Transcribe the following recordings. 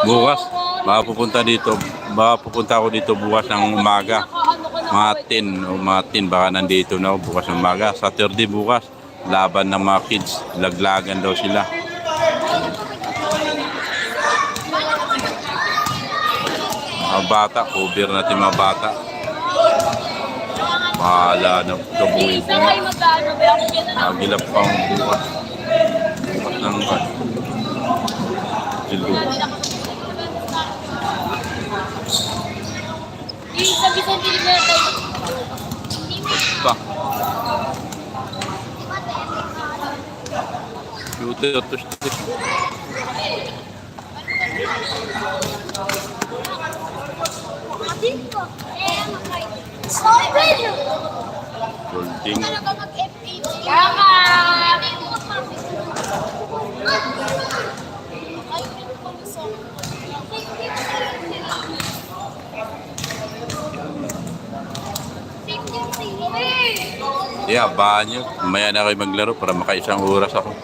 Bukas, pupunta dito. Pupunta ako dito bukas ng umaga. Mga 10 o mga 10 baka nandito na ako bukas ng umaga. Saturday bukas, laban ng mga kids. Laglagan daw sila. Mga bata, cover natin mga bata. Bahala na kabuhin ko. Nagilap pa ang bukas. Bukas ng Jilo. Ba? Shooter to stick. Holding. Yeah, banyo. Maya na kayo maglaro para maka-isang oras ako.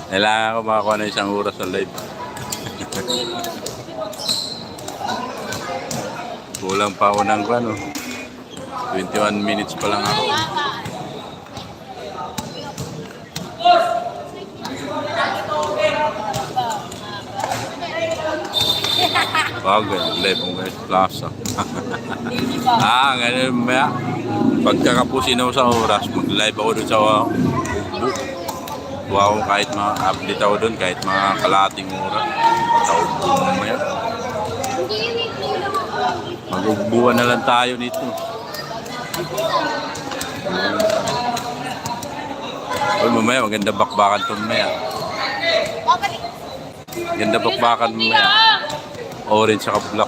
Kailangan ko makakuha na 1 oras sa live. Kulang pa ako ng 21 minutes pa lang ako. Bagay, live mo guys, plaza. Ngayon maya. Pagkakapusin ako sa oras, mag-live ako doon sa book. Buha ako kahit update ako doon, kahit mga kalating oras. Tawag ko mamaya. Mag-ubuan na lang tayo dito. Mamaya, maganda bakbakan ito mamaya. Maganda bakbakan mamaya. Orange saka black.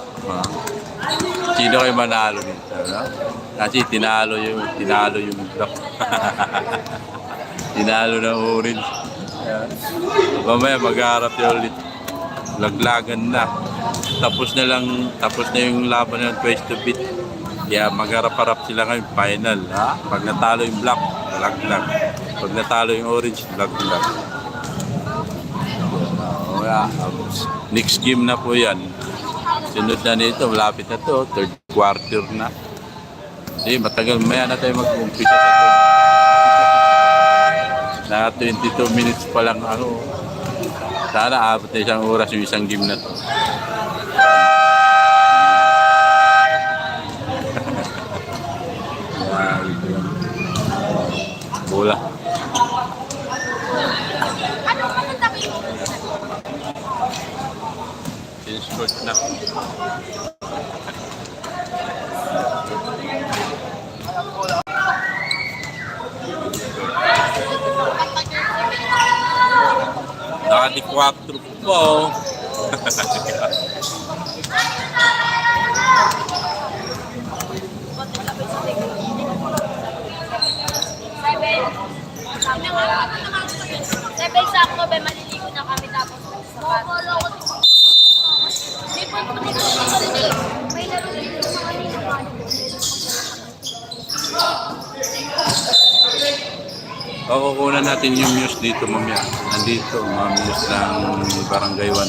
Sino kayo manalo nito? No? Kasi tinalo yung black. Tinalo ng orange. Mamaya mag-aarap yun ulit. Laglagan na. Tapos na yung laban ng twice to beat. Kaya mag-arap-arap sila ngayon, final. Ha? Pag natalo yung black, laglag. Pag natalo yung orange, laglag. Next game na po yan. Sunod na nito, malapit na to, 3rd quarter na. Hindi, matagal maya na tayo mag-umpisa sa to. Na 22 minutes pa lang ako. Sana abot na 1 oras yung isang game na to. Bola. Short na. Naka-4 po. Seven sakto, maliligo na kami tapos sa Kukunan natin yung muse dito mamaya. Nandito, mga muse ng Barangay 1.